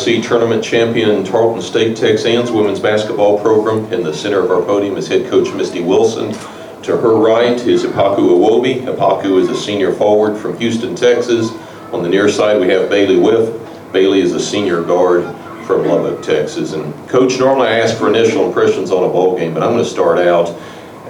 LSC tournament champion Tarleton State Texans women's basketball program. In the center of our podium is head coach Misty Wilson. To her right is Ikpeaku Iwobi. Ikpeaku is a senior forward from Houston, Texas. On the near side we have Bailey Wipff. Bailey is a senior guard from Lubbock, Texas. And Coach, normally I ask for initial impressions on a ball game, but I'm going to start out.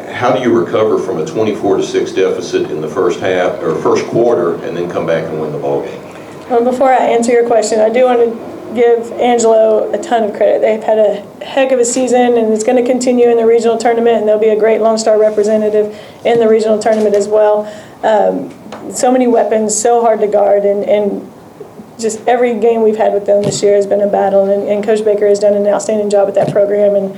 How do you recover from a 24-6 deficit in the first half or first quarter and then come back and win the ball game? Well, before I answer your question, I do want to give Angelo a ton of credit. They've had a heck of a season, and it's going to continue in the regional tournament, and they'll be a great Lone Star representative in the regional tournament as well. So many weapons, so hard to guard, and just every game we've had with them this year has been a battle, and Coach Baker has done an outstanding job with that program,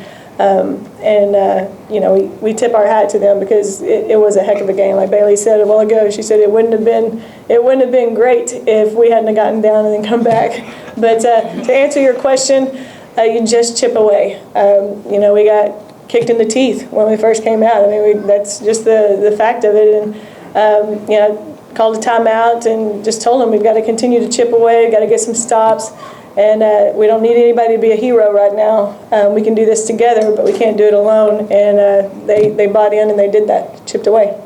you know, we tip our hat to them because it was a heck of a game. Like Bailey said a while ago, she said it wouldn't have been great if we hadn't gotten down and then come back. But to answer your question, you just chip away. You know, we got kicked in the teeth when we first came out. I mean, that's just the fact of it. And you know, called a timeout and just told them we've got to continue to chip away, got to get some stops. And we don't need anybody to be a hero right now. We can do this together, but we can't do it alone. And they bought in and they did that, chipped away.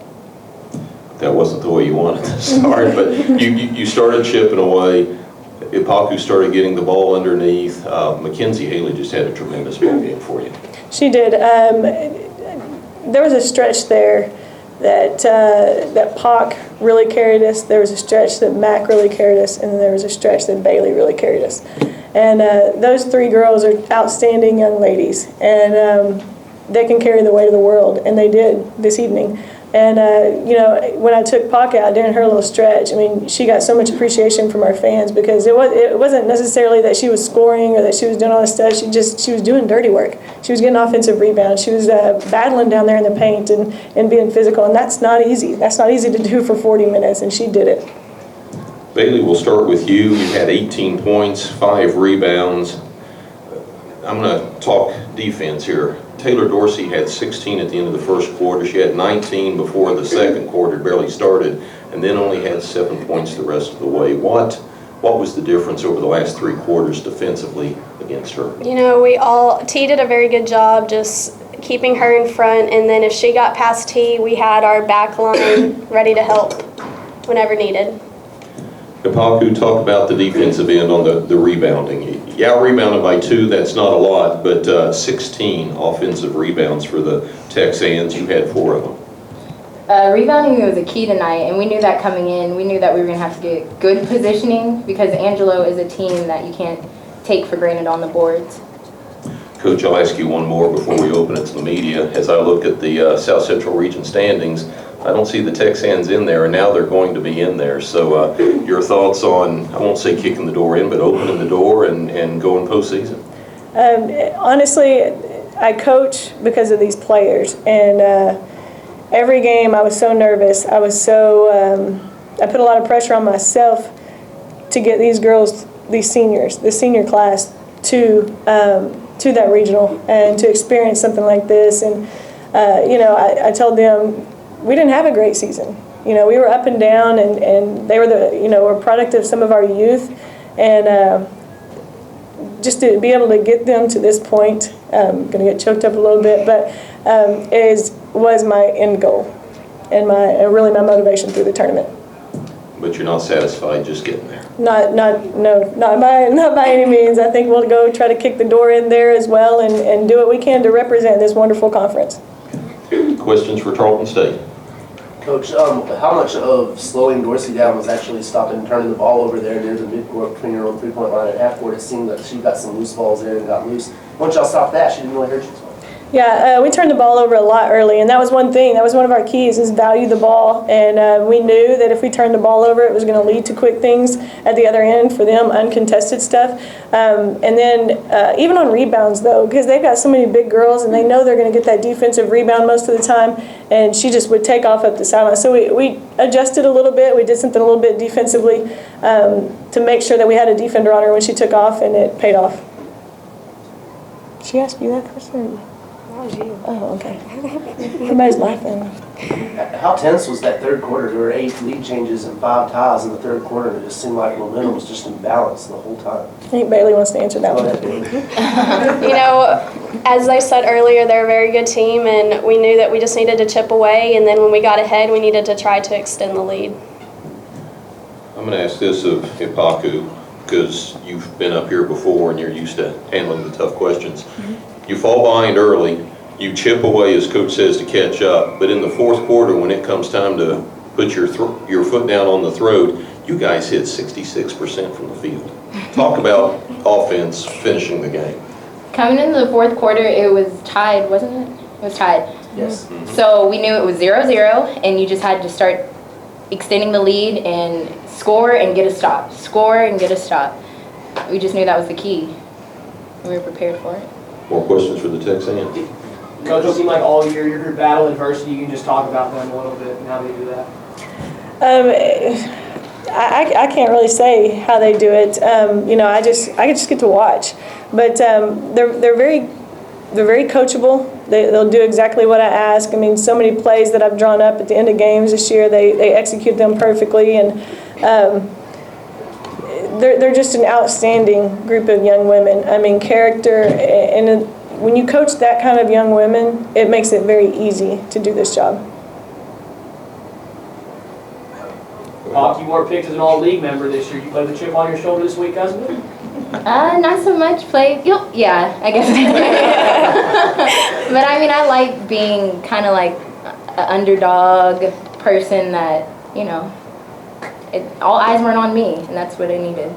That wasn't the way you wanted to start, but you started chipping away. Ikpeaku started getting the ball underneath. Mackenzie Haley just had a tremendous ball game for you. She did. There was a stretch there that Pac really carried us. There was a stretch that Mac really carried us, and then there was a stretch that Bailey really carried us. And those three girls are outstanding young ladies, and they can carry the weight of the world, and they did this evening. And you know, when I took Pac out during her little stretch, I mean, she got so much appreciation from our fans because it wasn't necessarily that she was scoring or that she was doing all this stuff. She was doing dirty work. She was getting offensive rebounds. She was battling down there in the paint and being physical, and that's not easy. That's not easy to do for 40 minutes, and she did it. Bailey, we'll start with you. You had 18 points, 5 rebounds. I'm going to talk defense here. Taylor Dorsey had 16 at the end of the first quarter. She had 19 before the second quarter barely started, and then only had 7 points the rest of the way. What was the difference over the last 3 quarters defensively against her? You know, T did a very good job just keeping her in front, and then if she got past T, we had our back line ready to help whenever needed. Ikpeaku, talk about the defensive end on the rebounding. Yeah, rebounded by 2, that's not a lot, but 16 offensive rebounds for the Texans. You had 4 of them. Rebounding was a key tonight, and we knew that coming in. We knew that we were going to have to get good positioning because Angelo is a team that you can't take for granted on the boards. Coach, I'll ask you one more before we open it to the media. As I look at the South Central Region standings, I don't see the Texans in there, and now they're going to be in there. So your thoughts on, I won't say kicking the door in, but opening the door and going postseason? Honestly, I coach because of these players, and every game I was so nervous. I put a lot of pressure on myself to get these girls, these seniors, the senior class to that regional and to experience something like this. And you know, I told them we didn't have a great season. You know, we were up and down, and they were we're a product of some of our youth, and just to be able to get them to this point, I'm going to get choked up a little bit, but was my end goal and really my motivation through the tournament. But you're not satisfied just getting there? Not by any means. I think we'll go try to kick the door in there as well and do what we can to represent this wonderful conference. Questions for Tarleton State? Coach, how much of slowing Dorsey down was actually stopping and turning the ball over there near the midcourt between her own three-point line and half court? It seemed that she got some loose balls there and got loose. Once y'all stopped that, she didn't really hurt you as well. Yeah, we turned the ball over a lot early, and that was one thing. That was one of our keys, is value the ball. And we knew that if we turned the ball over, it was going to lead to quick things at the other end for them, uncontested stuff. And then even on rebounds, though, because they've got so many big girls, and they know they're going to get that defensive rebound most of the time, and she just would take off up the sideline. So we adjusted a little bit. We did something a little bit defensively to make sure that we had a defender on her when she took off, and it paid off. She asked you that question? was you. Oh, okay. Everybody's laughing. How tense was that third quarter? There were 8 lead changes and 5 ties in the third quarter, and it just seemed like momentum was just imbalanced the whole time. I think Bailey wants to answer that Go one. ahead, Bailey. You know, as I said earlier, they're a very good team, and we knew that we just needed to chip away, and then when we got ahead, we needed to try to extend the lead. I'm going to ask this of Ikpeaku, because you've been up here before and you're used to handling the tough questions. You fall behind early, you chip away, as Coach says, to catch up, but in the fourth quarter, when it comes time to put your foot down on the throat, you guys hit 66% from the field. Talk about offense finishing the game. Coming into the fourth quarter, it was tied, wasn't it? It was tied. Yes. So we knew it was 0-0, and you just had to start extending the lead and score and get a stop. Score and get a stop. We just knew that was the key. We were prepared for it. More questions for the Texans? Coach, it seemed like all year your group battled adversity. You can just talk about them a little bit and how they do that. I can't really say how they do it. You know, I just get to watch. But they're very coachable. They'll do exactly what I ask. I mean, so many plays that I've drawn up at the end of games this year, they execute them perfectly, and they're just an outstanding group of young women. I mean, character, and when you coach that kind of young women, it makes it very easy to do this job. Hawk, you weren't picked as an all-league member this year. You played with a chip on your shoulder this week, hasn't it? Not so much play. Yeah, I guess. But I mean, I like being kind of like an underdog person that, you know, all eyes weren't on me, and that's what I needed.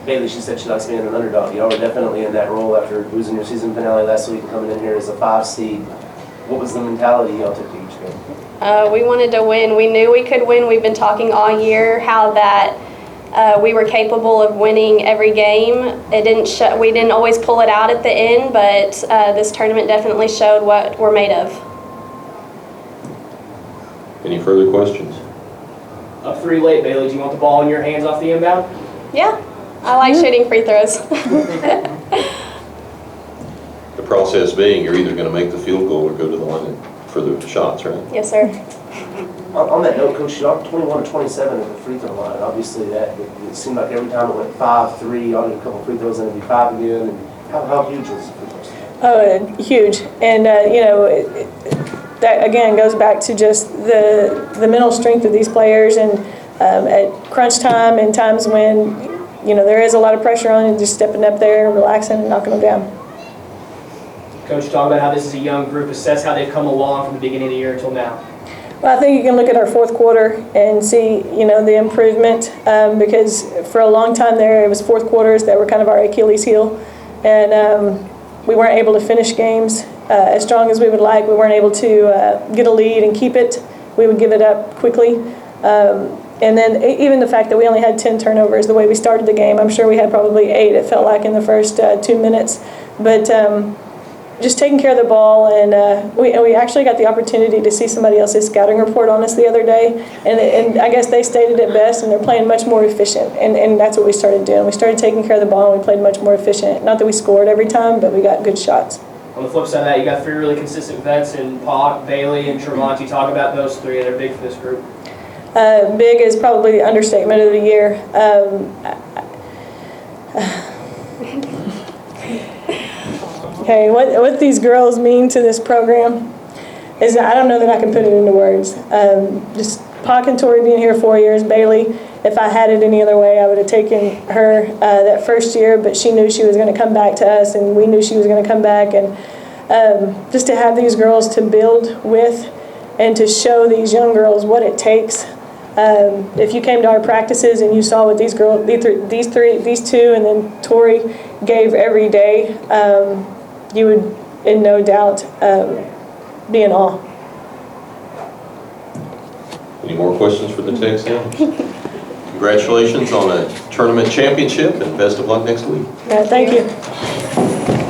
Bailey, she said she likes being an underdog. Y'all were definitely in that role after losing your season finale last week and coming in here as a 5 seed. What was the mentality y'all took to each game? We wanted to win. We knew we could win. We've been talking all year how that we were capable of winning every game. We didn't always pull it out at the end, but this tournament definitely showed what we're made of. Any further questions? Up 3 late, Bailey. Do you want the ball in your hands off the inbound? Yeah, I like shooting free throws. The process being, you're either going to make the field goal or go to the line for the shots, right? Yes, sir. On that note, Coach, y'all 21 to 27 at the free throw line. Obviously, it seemed like every time it went 5-3, y'all did a couple free throws and it'd be 5 again. And how huge was the free throws? Oh, huge. And, you know, that, again, goes back to just the mental strength of these players. And at crunch time and times when, you know, there is a lot of pressure on you, just stepping up there, relaxing, and knocking them down. Coach, talk about how this is a young group. Assess how they've come along from the beginning of the year until now. Well, I think you can look at our fourth quarter and see, you know, the improvement, because for a long time there, it was fourth quarters that were kind of our Achilles heel, and we weren't able to finish games as strong as we would like. We weren't able to get a lead and keep it. We would give it up quickly. And then even the fact that we only had 10 turnovers, the way we started the game, I'm sure we had probably 8, it felt like, in the first 2 minutes. But just taking care of the ball, and we actually got the opportunity to see somebody else's scouting report on us the other day, and I guess they stated it best, and they're playing much more efficient, and that's what we started doing. We started taking care of the ball, and we played much more efficient. Not that we scored every time, but we got good shots. On the flip side of that, you got 3 really consistent vets in Pac, Bailey, and Tremonti. Talk about those 3. They're big for this group. Big is probably the understatement of the year. Okay, what these girls mean to this program is, I don't know that I can put it into words. Just Pac and Tori being here 4 years, Bailey, if I had it any other way, I would have taken her that first year, but she knew she was going to come back to us, and we knew she was going to come back. And just to have these girls to build with and to show these young girls what it takes. If you came to our practices and you saw what these girls, these 2, and then Tori gave every day, you would, in no doubt, be in awe. Any more questions for the Texans? Congratulations on a tournament championship, and best of luck next week. Thank you.